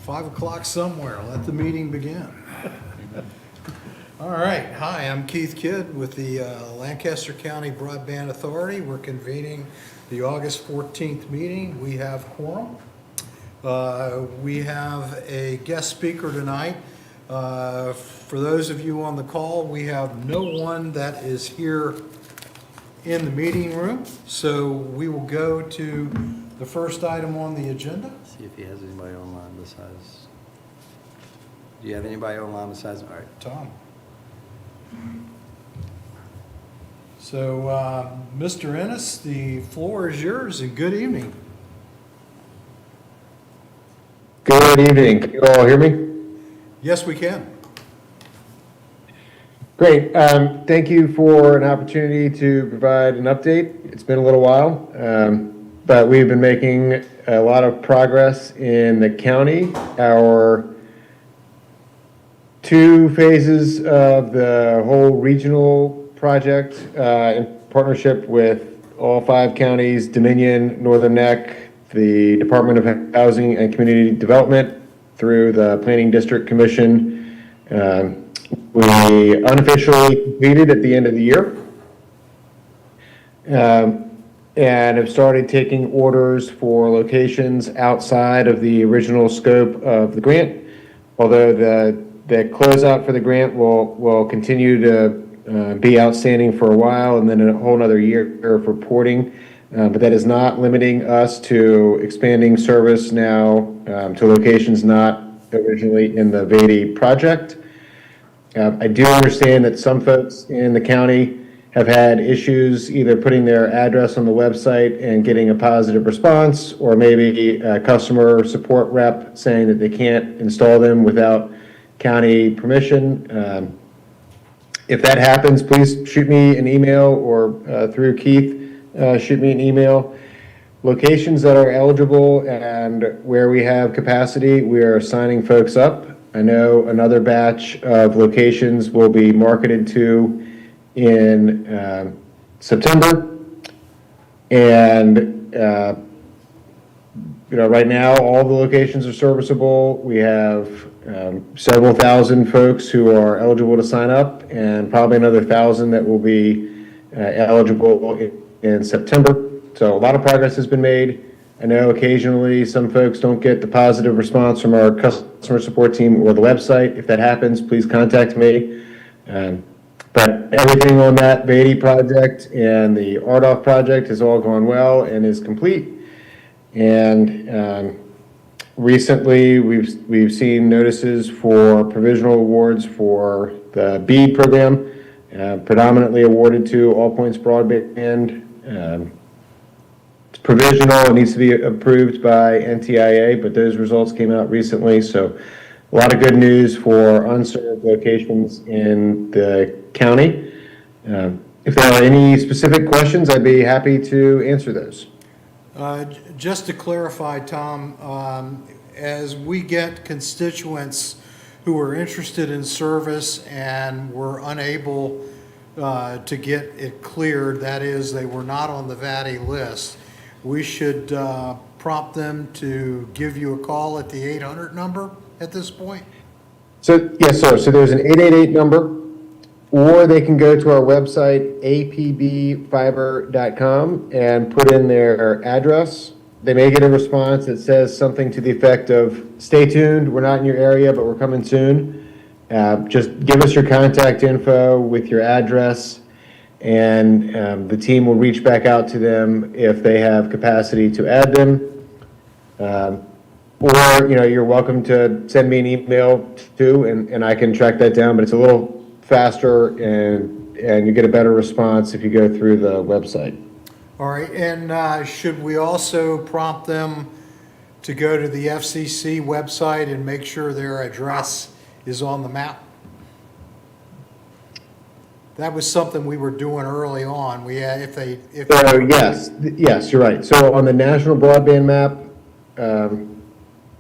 5 o'clock somewhere. Let the meeting begin. All right. Hi, I'm Keith Kidd with the Lancaster County Broadband Authority. We're convening the August 14th meeting. We have quorum. We have a guest speaker tonight. For those of you on the call, we have no one that is here in the meeting room. So we will go to the first item on the agenda. See if he has anybody online besides. Do you have anybody online besides? All right. Tom. So, Mr. Ennis, the floor is yours, and good evening. Good evening. Can you all hear me? Yes, we can. Great. Thank you for an opportunity to provide an update. It's been a little while, but we've been making a lot of progress in the county. Our 2 phases of the whole regional project in partnership with all 5 counties, Dominion, Northern Neck, the Department of Housing and Community Development through the Planning District Commission. We unofficially completed at the end of the year and have started taking orders for locations outside of the original scope of the grant, although the closeout for the grant will continue to be outstanding for a while and then a whole nother year of reporting. But that is not limiting us to expanding service now to locations not originally in the VADI project. I do understand that some folks in the county have had issues either putting their address on the website and getting a positive response, or maybe a customer support rep saying that they can't install them without county permission. If that happens, please shoot me an email, or through Keith, shoot me an email. Locations that are eligible and where we have capacity, we are signing folks up. I know another batch of locations will be marketed to in September. And right now all the locations are serviceable. We have several thousand folks who are eligible to sign up, and probably another 1,000 that will be eligible in September. So a lot of progress has been made. I know occasionally some folks don't get the positive response from our customer support team or the website. If that happens, please contact me. But everything on that VADI project and the RDOF project has all gone well and is complete. And recently we've seen notices for provisional awards for the BEAD program, predominantly awarded to All Points Broadband. It's provisional, it needs to be approved by NTIA, but those results came out recently. So a lot of good news for unserved locations in the county. If there are any specific questions, I'd be happy to answer those. Just to clarify, Tom, as we get constituents who are interested in service and were unable to get it cleared, that is, they were not on the VADI list, we should prompt them to give you a call at the 800 number at this point? So, yes, sir. So there's an 888 number, or they can go to our website, apbfiber.com, and put in their address. They may get a response that says something to the effect of, stay tuned, we're not in your area, but we're coming soon. Just give us your contact info with your address, and the team will reach back out to them if they have capacity to add them. Or, you're welcome to send me an email too, and I can track that down, but it's a little faster and you get a better response if you go through the website. All right, and should we also prompt them to go to the FCC website and make sure their address is on the map? That was something we were doing early on. We had, yes, you're right. So on the national broadband map,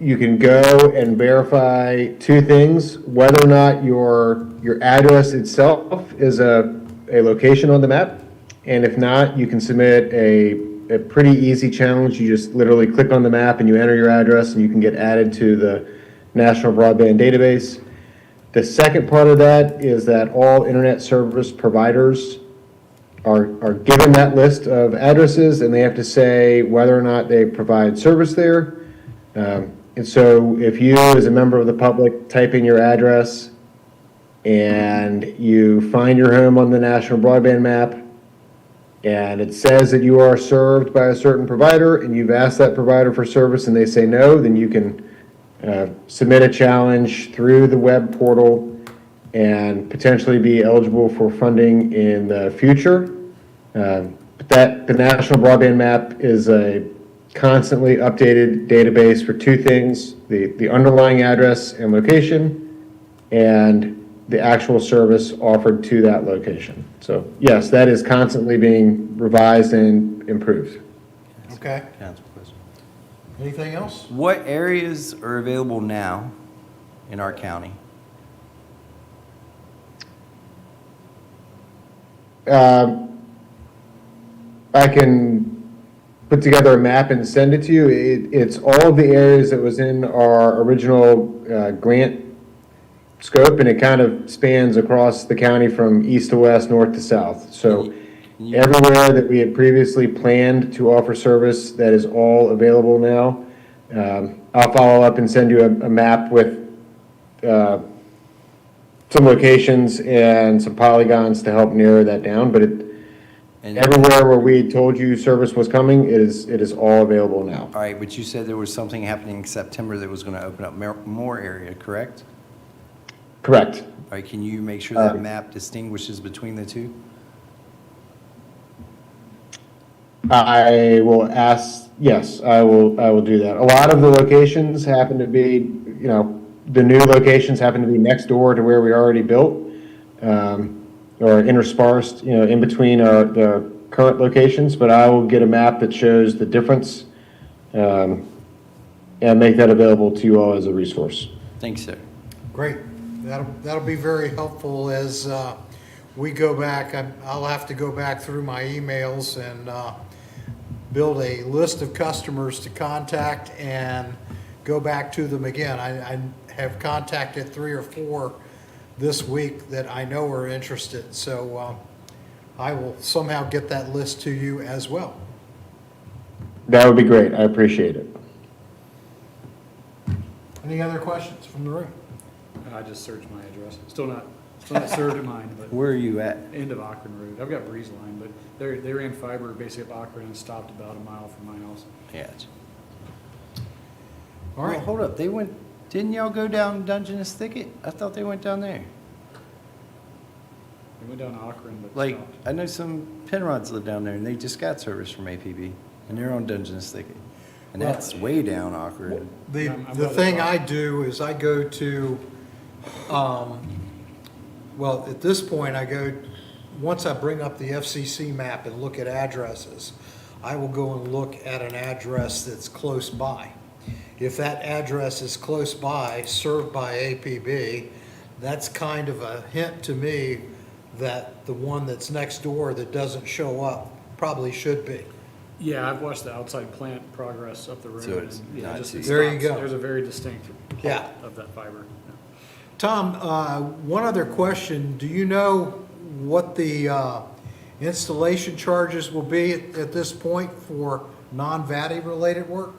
you can go and verify 2 things: whether or not your address itself is a location on the map, and if not, you can submit a pretty easy challenge. You just literally click on the map and you enter your address, and you can get added to national broadband database. The second part of that is that all internet service providers are given that list of addresses, and they have to say whether or not they provide service there. And so if you, as a member of the public, type in your address and you find your home on the national broadband map, and it says that you are served by a certain provider, and you've asked that provider for service and they say no, then you can submit a challenge through the web portal and potentially be eligible for funding in the future. But the National Broadband Map is a constantly updated database for two things: the underlying address and location, and the actual service offered to that location. So yes, that is constantly being revised and improved. Okay. Council question. Anything else? What areas are available now in our county? I can put together a map and send it to you. It's all of the areas that was in our original grant scope, and it kind of spans across the county from east to west, north to south. So everywhere that we had previously planned to offer service, that is all available now. I'll follow up and send you a map with some locations and some polygons to help narrow that down, but everywhere where we told you service was coming, it is all available now. All right, but you said there was something happening in September that was going to open up more area, correct? Correct. All right, can you make sure that map distinguishes between the two? I will ask, yes, I will do that. A lot of the locations happen to be, the new locations happen to be next door to where we already built, or interspersed, in between the current locations, but I will get a map that shows the difference, and make that available to you all as a resource. Thanks, sir. Great. That'll be very helpful as we go back. I'll have to go back through my emails and build a list of customers to contact and go back to them again. I have contacted 3 or 4 this week that I know are interested, so I will somehow get that list to you as well. That would be great. I appreciate it. Any other questions from the room? I just searched my address. Still not served at mine, but Where are you at? end of Akron Road. I've got Breeze Line, but they ran fiber basically up Akron and stopped about a mile from my house. Yeah. All right. Well, hold up, didn't y'all go down Dungeness Thicket? I thought they went down there. We went down to Akron, but Like, stopped. I know some Penrods live down there, and they just got service from APB, and they're on Dungeness Thicket. And Well- that's way down Awkward. The I'm the about thing to- I do is I go to, well, at this point, once I bring up the FCC map and look at addresses, I will go and look at an address that's close by. If that address is close by, served by APB, that's kind of a hint to me that the one that's next door that doesn't show up probably should be. Yeah, I've watched the outside plant progress up the road. So it's and, yeah, not just too- it There you stops. go. There's a very distinct Yeah. halt of that fiber. Yeah. Tom, one other question. Do you know what the installation charges will be at this point for non-VATI related work?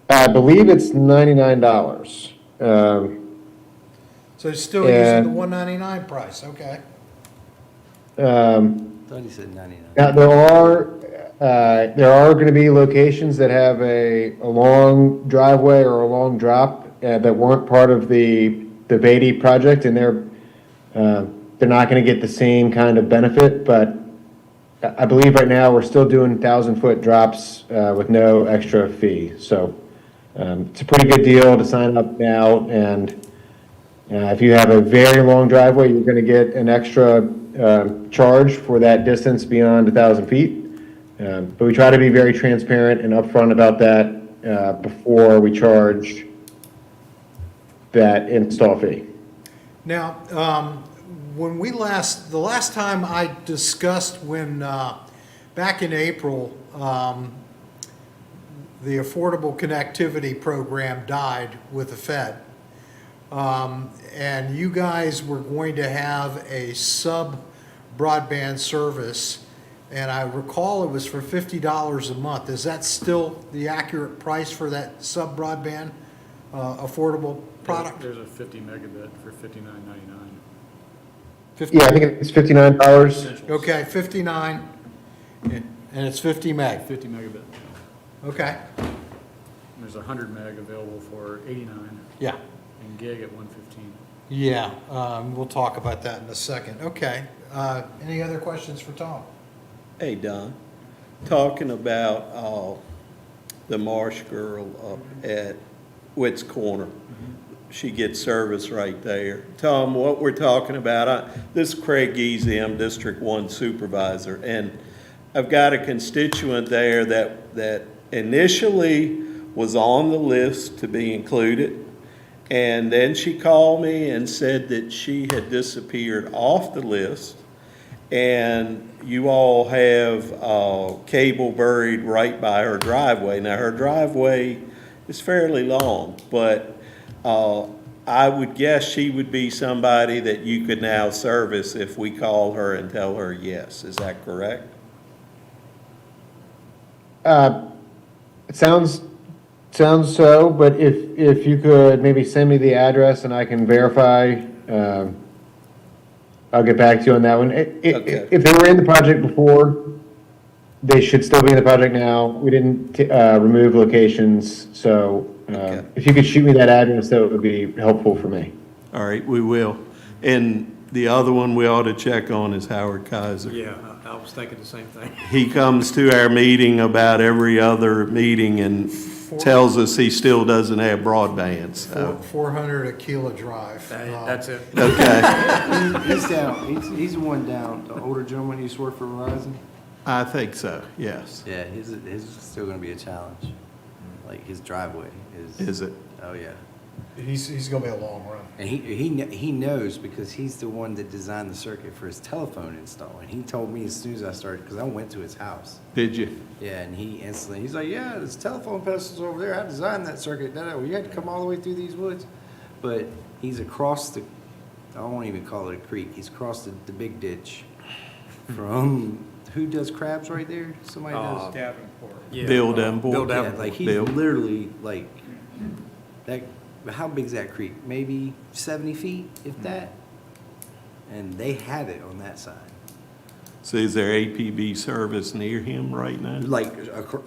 I believe it's $99. So it's still using the And- $199 price, okay. Thought he said 99. Now, there are going to be locations that have a long driveway or a long drop that weren't part of the Beatty project, and they're not going to get the same kind of benefit, but I believe right now we're still doing 1,000-foot drops with no extra fee. So it's a pretty good deal to sign up now, and if you have a very long driveway, you're going to get an extra charge for that distance beyond 1,000 feet. But we try to be very transparent and upfront about that before we charge that install fee. Now, when the last time I discussed back in April, the Affordable Connectivity Program died with the Fed. And you guys were going to have a sub-broadband service, and I recall it was for $50 a month. Is that still the accurate price for that sub-broadband affordable product? There's a 50 megabit for $59.99. Yeah, I think it's $59. Essentials. Okay, 59, and it's 50 meg. 50 megabit. Okay, And there's 100 meg available for 89 yeah. and gig at 115. Yeah, we'll talk about that in a second. Okay, any other questions for Tom? Hey, Don, talking about the Marsh girl up at Witt's Corner. She gets service right there. Tom, what we're talking about, this is Craig Easy, I'm District 1 Supervisor, and I've got a constituent there that initially was on the list to be included, and then she called me and said that she had disappeared off the list, and you all have cable buried right by her driveway. Now, her driveway is fairly long, but I would guess she would be somebody that you could now service if we call her and tell her yes. Is that correct? It sounds so, but if you could maybe send me the address and I can verify, I'll get back to you on that one. Okay. If they were in the project before, they should still be in the project now. We didn't remove locations, so Okay. if you could shoot me that address, that would be helpful for me. All right, we will. And the other one we ought to check on is Howard Kaiser. Yeah, I was thinking the same thing. He comes to our meeting about every other meeting and tells us he still doesn't have broadband, so. 400 Aquila Drive. That's it. Okay, He's down, he's the one down, the older gentleman who used to work for Verizon. I think so, yes. Yeah, his is still gonna be a challenge. Like, his driveway is. Is it? Oh, yeah. He's gonna be a long run. And he knows because he's the one that designed the circuit for his telephone install. And he told me as soon as I started, because I went to his house. Did you? Yeah, and he's like, yeah, there's telephone pedestals over there. I designed that circuit. Well, you had to come all the way through these woods. But he's across I won't even call it a creek. He's across the big ditch from, who does crabs right there? Somebody does. Yeah. Bill Davenport. Bill Yeah, Davenport. like he's Bill. literally like, that, how big's that creek? Maybe 70 feet, if that? And they had it on that side. So is there APB service near him right now? Like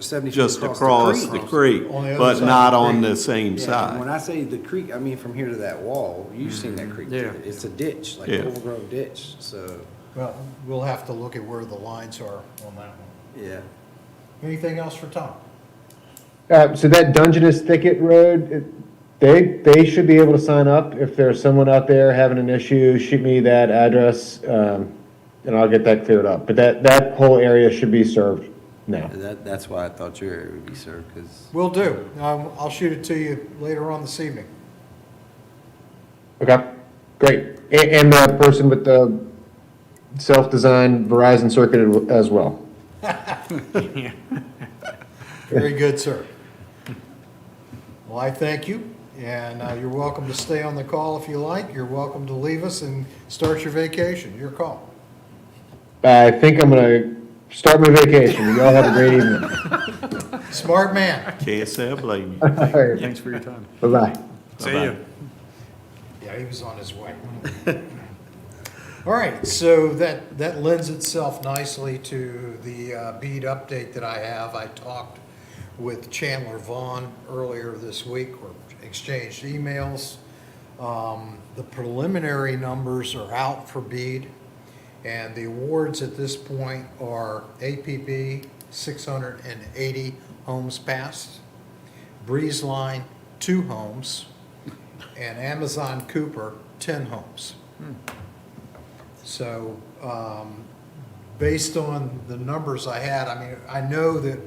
70 feet Just across the creek, On the other but side not of the on creek. the same Yeah, and when side? I say the creek, I mean from here to that wall. You've seen that creek. Yeah. It's a ditch, like Yeah. an overgrown ditch, so, Well, we'll have to look at where the lines are on that one. yeah. Anything else for Tom? So that Dungeness Thicket Road, they should be able to sign up. If there's someone out there having an issue, shoot me that address, and I'll get that cleared up. But that whole area should be served now. That's why I thought your area would be served, because, Will do. I'll shoot it to you later on this evening. Okay, great. And the person with the self-designed Verizon circuit as well. Very good, sir. Well, I thank you, and you're welcome to stay on the call if you like. You're welcome to leave us and start your vacation. Your call. I think I'm gonna start my vacation. You all have a great evening. Smart man. Can't say I blame you. All right, Thanks for your time. bye-bye. See ya. Yeah, he was on his way. All right, so that lends itself nicely to the bead update that I have. I talked with Chandler Vaughn earlier this week, or exchanged emails. The preliminary numbers are out for bead, and the awards at this point are APB, 680 homes passed, Breeze Line, 2 homes, and Amazon Cooper, 10 homes. So, based on the numbers I had, I mean, I know that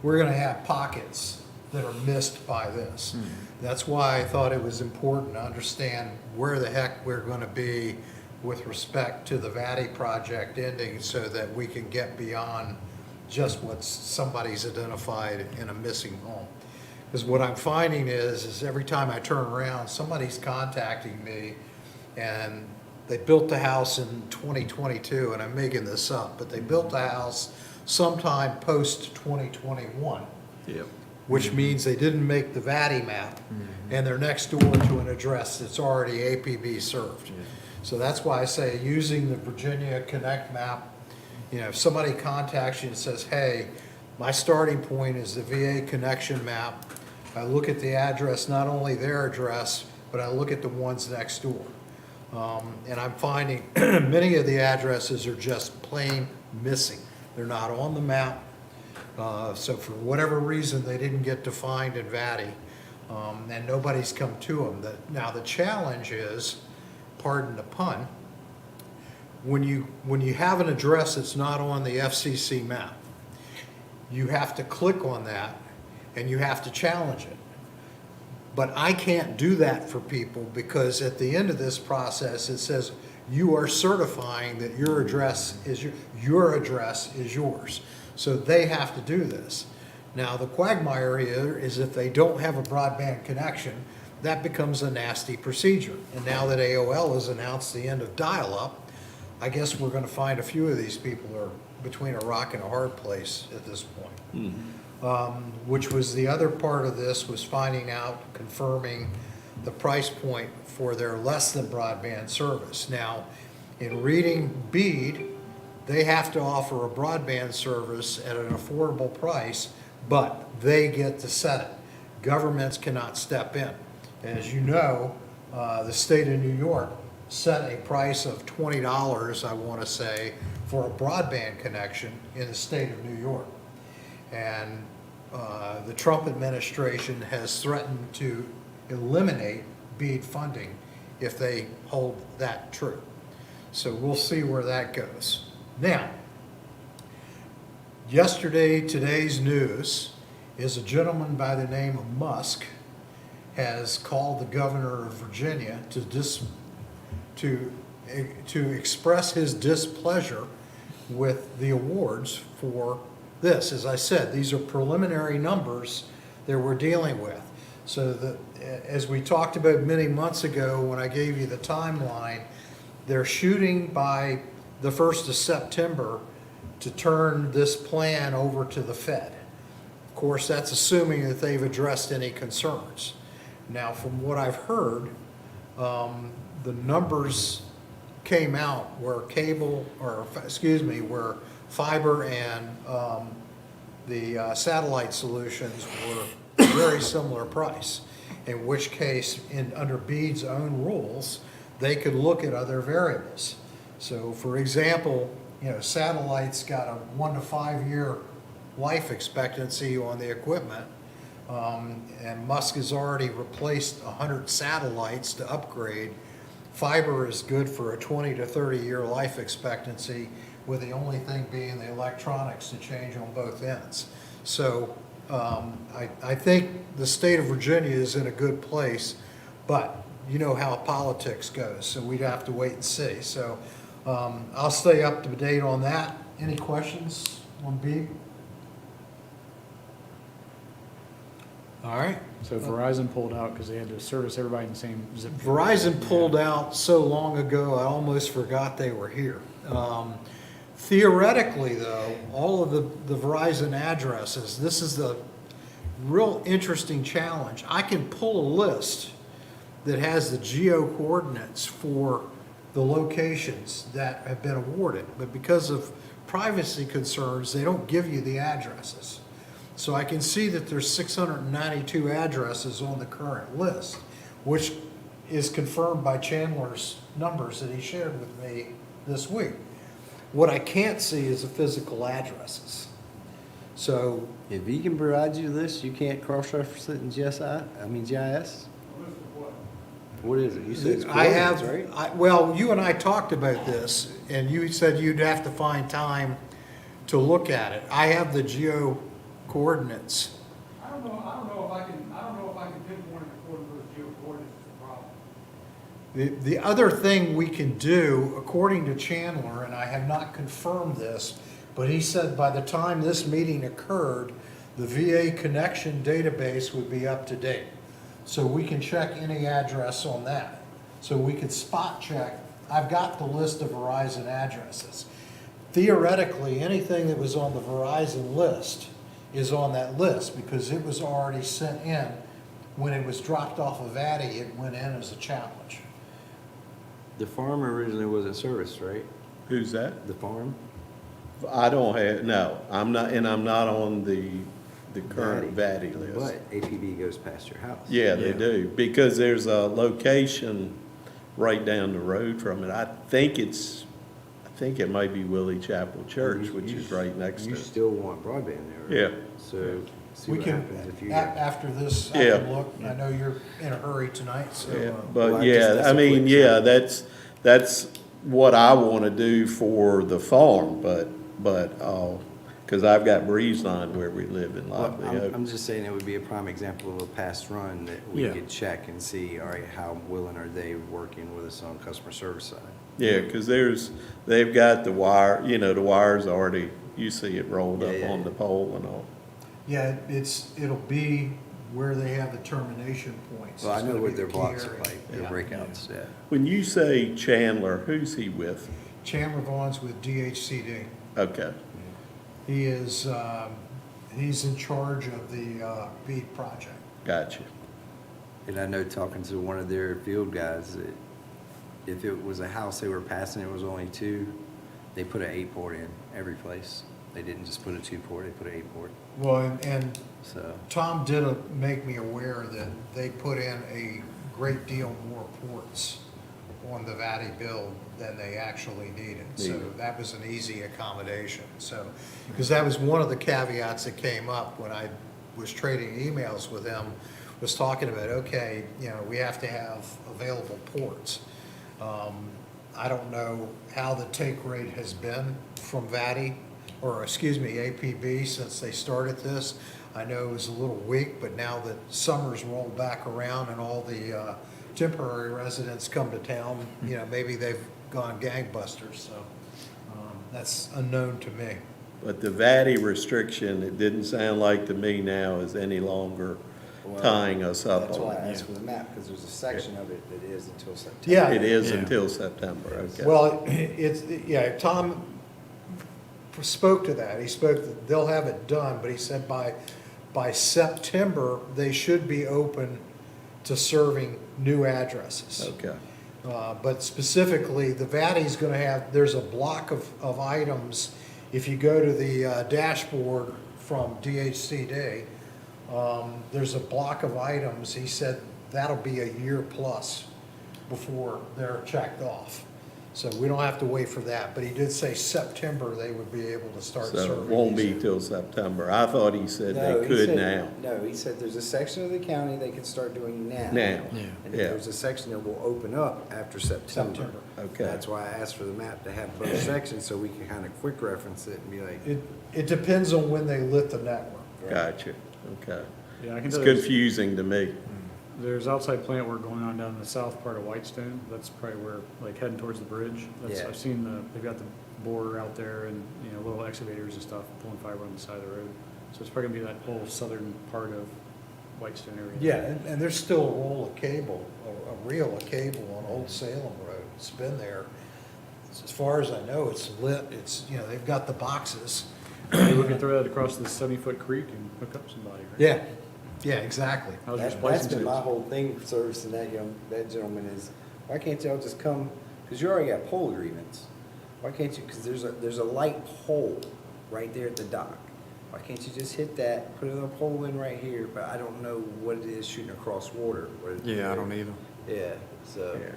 we're gonna have pockets that are missed by this. That's why I thought it was important to understand where the heck we're gonna be with respect to the Valley project ending, so that we can get beyond just what somebody's identified in a missing home. Because what I'm finding is every time I turn around, somebody's contacting me, and they built the house in 2022, and I'm making this up, but they built the house sometime post 2021, Yep. which means they didn't make the VATI map, and they're next door to an address that's already APB served. So that's why I say, using the Virginia Connect map, you know, if somebody contacts you and says, hey, my starting point is the VA connection map, I look at the address, not only their address, but I look at the ones next door. And I'm finding many of the addresses are just plain missing. They're not on the map. So for whatever reason, they didn't get defined in VATI, and nobody's come to them. Now, the challenge is, pardon the pun, when you have an address that's not on the FCC map, you have to click on that and you have to challenge it. But I can't do that for people, because at the end of this process, it says you are certifying that your address is yours. So they have to do this. Now, the quagmire here is if they don't have a broadband connection, that becomes a nasty procedure. And now that AOL has announced the end of dial-up, I guess we're gonna find a few of these people are between a rock and a hard place at this point. Which was the other part of this, was finding out, confirming the price point for their less than broadband service. Now, in reading BEAD, they have to offer a broadband service at an affordable price, but they get to set it. Governments cannot step in. As you know, the state of New York set a price of $20, I want to say, for a broadband connection in the state of New York. And the Trump administration has threatened to eliminate BEAD funding if they hold that true. So we'll see where that goes. Now, today's news is a gentleman by the name of Musk has called the governor of Virginia to express his displeasure with the awards for this. As I said, these are preliminary numbers that we're dealing with. So as we talked about many months ago when I gave you the timeline, they're shooting by the 1st of September to turn this plan over to the Fed. Of course, that's assuming that they've addressed any concerns. Now, from what I've heard, the numbers came out where where fiber and the satellite solutions were very similar price, in which case, under BEAD's own rules, they could look at other variables. So, for example, you know, satellites got a 1 to 5 year life expectancy on the equipment, and Musk has already replaced 100 satellites to upgrade. Fiber is good for a 20 to 30 year life expectancy, with the only thing being the electronics to change on both ends. So I think the state of Virginia is in a good place, but you know how politics goes, so we'd have to wait and see. So I'll stay up to date on that. Any questions on B? All right. So Verizon pulled out because they had to service everybody in the same zip code. Verizon pulled out so long ago, I almost forgot they were here. Theoretically, though, all of the Verizon addresses, this is the real interesting challenge. I can pull a list that has the geo coordinates for the locations that have been awarded, but because of privacy concerns, they don't give you the addresses. So I can see that there's 692 addresses on the current list, which is confirmed by Chandler's numbers that he shared with me this week. What I can't see is the physical addresses. So If he can provide you this, you can't cross-reference it in GIS? What is it? You said it's I have, coordinates, right? well, you and I talked about this, and you said you'd have to find time to look at it. I have the geo coordinates. I don't know if I can pinpoint it according to those geo coordinates is the problem. The other thing we can do, according to Chandler, and I have not confirmed this, but he said by the time this meeting occurred, the VA connection database would be up to date. So we can check any address on that. So we could spot check, I've got the list of Verizon addresses. Theoretically, anything that was on the Verizon list is on that list because it was already sent in. When it was dropped off of Addy, it went in as a challenge. The farm originally wasn't serviced, right? Who's that? The farm? I don't have, no, I'm not, and I'm not on the current VADI list. But APB goes past your house. Yeah, they do, because there's a location right down the road from it. I think it might be Willie Chapel Church, which is right next to You it. still want broadband there, right? Yeah. So, see We what can, happens if you. after this, I Yeah. can look, I know you're in a hurry tonight, so. Yeah, Well, but I just- yeah, that's I a mean, quick yeah, that's what I wanna do for the farm, but, cause I've got breeze line where we live in Well, Lively I'm Oak. just saying it would be a prime example of a past run that we Yeah. could check and see, all right, how willing are they working with us on customer service side? Yeah, cause they've got the wire, the wire's already, you see it rolled up Yeah, on yeah. the pole and all. Yeah, it'll be where they have the termination points. Well, I It's know gonna what be their the key blocks area. are like, their Yeah. breakouts, yeah. When you say Chandler, who's he with? Chandler Vaughn's with DHCD. Okay, He is, he's in charge of the BEAD project. gotcha. And I know talking to one of their field guys, that if it was a house they were passing, it was only two, they put an 8-port in every place. They didn't just put a 2-port, they put an 8-port, Well, and so. Tom did make me aware that they put in a great deal more ports on the VATI build than they actually needed. So Needed. that was an easy accommodation. So, because that was one of the caveats that came up when I was trading emails with them, was talking about, okay, we have to have available ports. I don't know how the take rate has been from VATI, or excuse me, APB, since they started this. I know it was a little weak, but now that summer's rolled back around and all the temporary residents come to town, maybe they've gone gangbusters, so that's unknown to me. But the VADI restriction, it didn't sound like to me now is any longer tying us up That's why I on. asked for the map, because there's a section of it that is until September. Yeah. It is Yeah. until September, okay. Well, Tom spoke to that. He spoke that they'll have it done, but he said by September, they should be open to serving new addresses. Okay, But specifically, the VATI's gonna have, there's a block of items. If you go to the dashboard from DHCD, there's a block of items. He said that'll be a year plus before they're checked off. So we don't have to wait for that, but he did say September they would be able to start so serving. it won't these. be till September. I thought he said No, they he could said- now. No, he said there's a section of the county they can start doing now. Now, Yeah. And then yeah, there's a section that will open up after September. September. okay. That's why I asked for the map to have both sections, so we can kind of quick reference it and be like. It depends on when they lit the network. Gotcha, okay. Yeah, I can It's tell you, confusing to me. there's outside plant work going on down in the south part of Whitestone. That's probably where, like heading towards the bridge. That's, Yeah. I've seen they've got the borer out there and, little excavators and stuff pulling fiber on the side of the road. So it's probably gonna be that whole southern part of Whitestone area. Yeah, and there's still a roll of cable, a reel of cable on Old Salem Road. It's been there. As far as I know, it's lit. It's, they've got the boxes. Maybe we can throw that across the 70-foot creek and hook up somebody, right? Yeah, exactly. How's your That's splicing been my tools? whole thing for servicing that gentleman is, why can't y'all just come, because you already got pole agreements. Why can't you, because there's a light pole right there at the dock. Why can't you just hit that, put another pole in right here, but I don't know what it is shooting across water. Yeah, I don't either. Yeah, so, Yeah.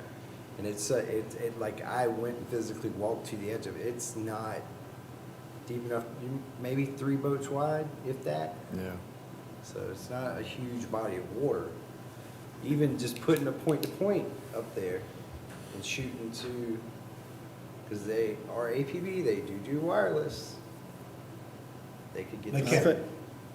and it's, like, I went and physically walked to the edge of it. It's not deep enough, maybe 3 boats wide, if that. Yeah. So it's not a huge body of water. Even just putting a point-to-point up there and shooting to, because they are APB, they do wireless. They could get. They I can. think,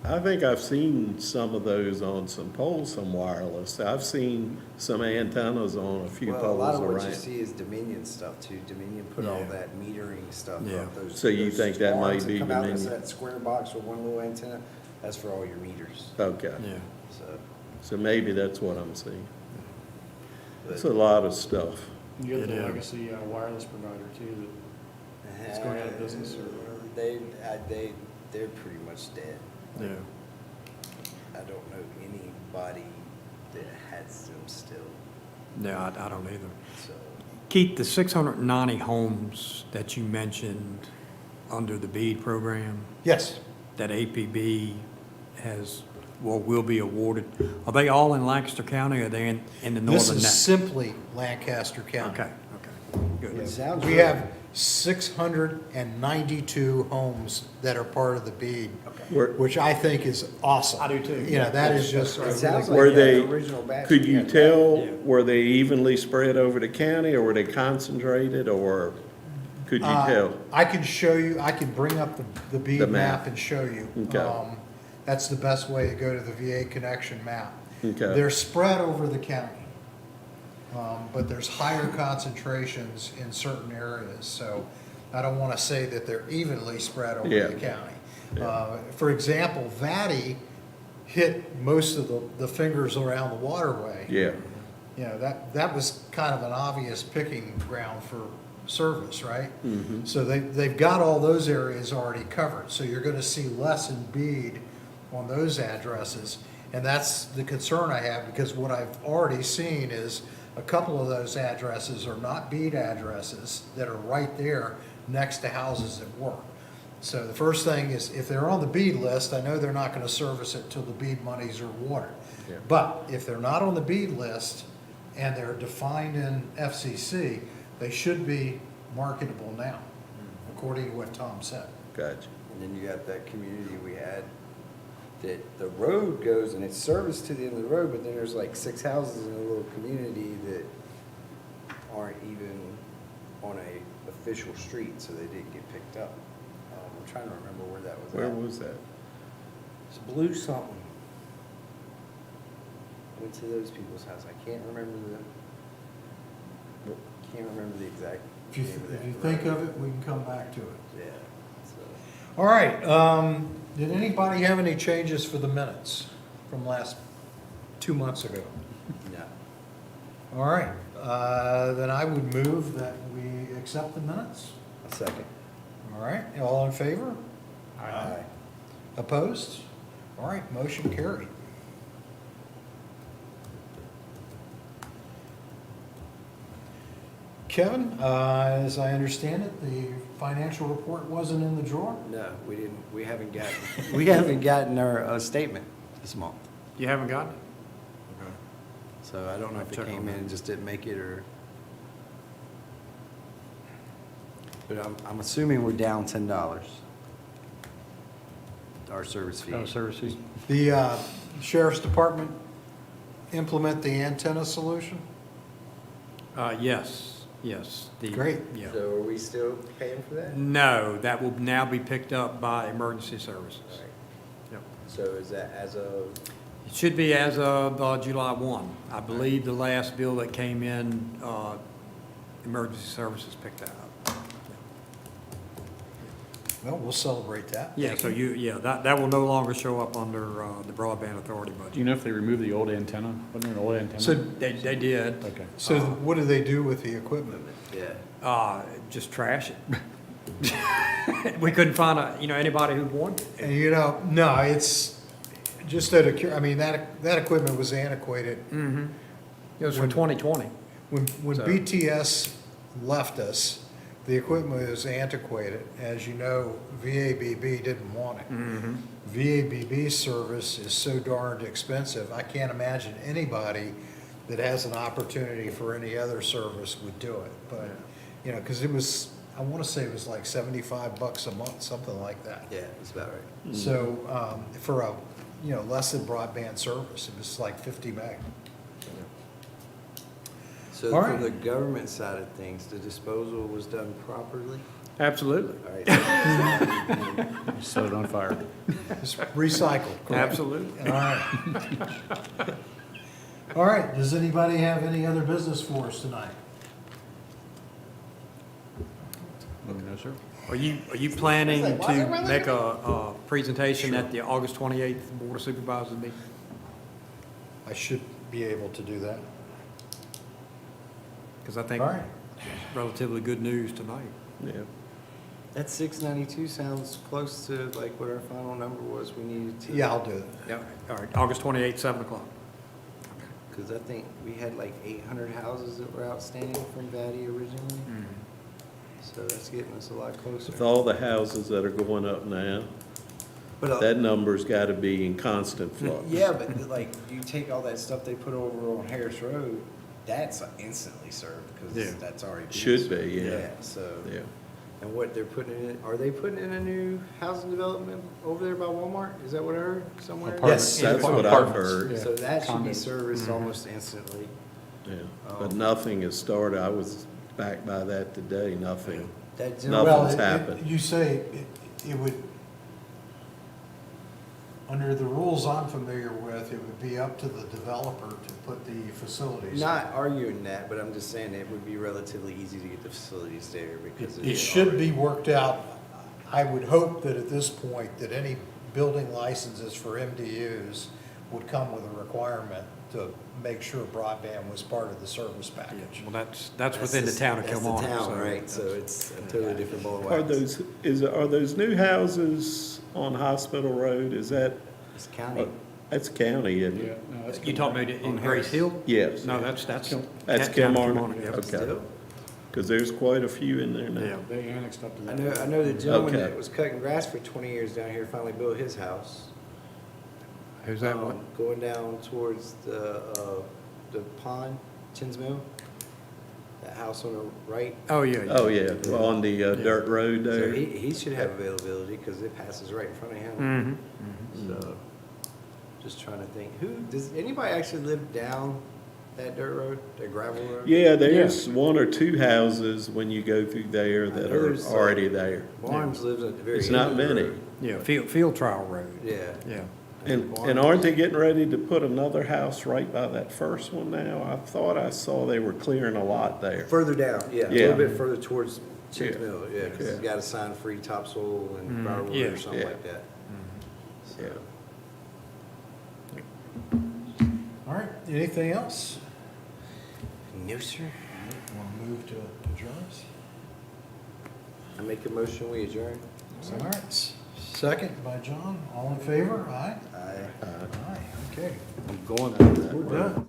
I think I've seen some of those on some poles, some wireless. I've seen some antennas on a few Well, a lot poles of what you around. see is Dominion stuff too. Dominion put all Yeah. that metering stuff Yeah. up. Those- So you those think that might arms be come out as Dominion? that square box with one little antenna. That's for all your meters, Okay, Yeah. so. so maybe that's what I'm seeing. but- It's a lot of stuff. You got It the is. legacy wireless provider too, It's going out of business or whatever. They're pretty much dead. Yeah. I don't know anybody that has them still, No, I don't either. so. Keith, the 690 homes that you mentioned under the BEAD program Yes, that APB has, well, will be awarded, are they all in Lancaster County or are they in the this northern is neck? simply Lancaster County. Okay, good. It sounds We really- have 692 homes that are part of the BEAD, Were, which I think is awesome. I do too. You know, that is just. It sounds Were like they- the original batch. could we you had. tell, Yeah. were they evenly spread over the county, or were they concentrated, or could you tell? I can show you, I can bring up the The BEAD map. map and show you. Okay. That's the best way to go to the VA connection map. Okay. They're spread over the county, but there's higher concentrations in certain areas, so I don't want to say that they're evenly spread over Yeah. the county. For example, Vatty hit most of the fingers around the waterway. Yeah, You know, that was kind of an obvious picking ground for service, right? So they've got all those areas already covered, so you're gonna see less in BEAD on those addresses. And that's the concern I have, because what I've already seen is a couple of those addresses are not BEAD addresses that are right there next to houses that work. So the first thing is, if they're on the BEAD list, I know they're not gonna service it till the BEAD monies are awarded. Yeah. But if they're not on the BEAD list and they're defined in FCC, they should be marketable now, according to what Tom said. gotcha. And then you got that community we had, that the road goes and it's serviced to the end of the road, but then there's like 6 houses in a little community that aren't even on a official street, so they didn't get picked up. I'm trying to remember where that was Where at. was that? It's Blue something. Went to those people's house, I can't remember the exact. If you, name of if that you think road. of it, we can come back to it. Yeah, so. All right, did anybody have any changes for the minutes from last 2 months ago? No. All right, then I would move that we accept the minutes. A second. All right, all in favor? Aye. Opposed? All right, motion carried. Kevin, as I understand it, the financial report wasn't in the drawer? No, we didn't, we haven't gotten our statement this month. You haven't gotten it? So I don't know if it Check came on in and just didn't make it, or. But I'm assuming we're down $10. Our service fee. Oh, services. The sheriff's department implement the antenna solution? Yes. Great. Yeah. So are we still paying for that? No, that will now be picked up by emergency services. Alright. Yep. So is that as of, It should be as of July 1. I believe the last bill that came in, emergency services picked that up. Well, we'll celebrate that. Yeah, so that will no longer show up under the broadband authority Do you budget. know if they removed the old antenna? Wasn't there an old antenna? So, They did, Okay. so what do they do with the equipment? yeah, just trash it. We couldn't find anybody who wanted it. And you know, no, it's just out of, I mean, that equipment was antiquated. Mm-hmm. It was for 2020. When So- BTS left us, the equipment was antiquated. As you know, VABB didn't want it. Mm-hmm. VABB service is so darned expensive, I can't imagine anybody that has an opportunity for any other service would do it. But, you know, because it was, I want to say it was like $75 a month, something like that. yeah, that's about right. So, for a, less than broadband service, it was like 50 meg. So All for right. the government side of things, the disposal was done properly? Absolutely. All right. Set it on fire. It's recycled, correct? Absolutely. All right. All right, does anybody have any other business for us tonight? No, sir. Are you planning It's like, why is to everyone make looking a presentation at the August 28th Board of Supervisors meeting? I should be able to do that. Because I think All right. relatively good news tonight. Yeah. That 692 sounds close to like what our final number was we needed to. Yeah, I'll do it. Yeah, all right, August 28th, 7 o'clock. Because I think we had like 800 houses that were outstanding from Batty originally. So that's getting us a lot closer. With all the houses that are going up now, But, that number's gotta be in constant flux. yeah, but like you take all that stuff they put over on Harris Road, that's instantly served Yeah. because that's already. being Should be, served. yeah. So. Yeah. And what they're putting in, are they putting in a new housing development over there by Walmart? Is that what I heard somewhere? Yes. That's what I've Apartments. heard, Yeah. So that should be Condos. serviced almost instantly. yeah. But nothing has started. I was back by that today, nothing. That Nothing. Well, Nothing's happened. you say it would, under the rules I'm familiar with, it would be up to the developer to put the facilities. Not arguing that, but I'm just saying it would be relatively easy to get the facilities there because. It should be worked out. I would hope that at this point, that any building licenses for MDUs would come with a requirement to make sure broadband was part of the service package. Well, that's within the town of Kilmarnock. That's the so town, right? So it's a totally different ball of Are wax. are those new houses on Hospital Road, is that, It's county. that's county, isn't Yeah, it? no, that's. You talking about in Grace Hill? Yes. No, that's. That's town of Kilmarnock, yeah. okay. Still? Because there's quite a few in there Yeah. now. They annexed up to I that. know the gentleman Okay. that was cutting grass for 20 years down here finally built his house. Who's that one? Going down towards the pond, Chins Mill. That house on the right. Oh, yeah. Oh, yeah, on the dirt road So there. he should have availability because it passes right in front of him. Mm-hmm. So, just trying to think, does anybody actually live down that dirt road, that gravel road? Yeah, there's one or two houses when you go through there that know are there's, already there. Barnes lives at the very It's end not of the many. road. Yeah, Field Trial Road. Yeah. Yeah. And aren't they getting ready to put another house right by that first one now? I thought I saw they were clearing a lot there. Further down, yeah, a Yeah. little bit further towards Chins Yeah. Mill, yeah, because he's Yeah. got to sign free topsoil and firewood Yeah. or something Yeah. like that. So, Yeah. All right, anything else? no, sir. Want to move to adjourn? I make a motion, we adjourn. All right, second by John, all in favor? Aye? Aye. Aye, okay, I'm going. we're done.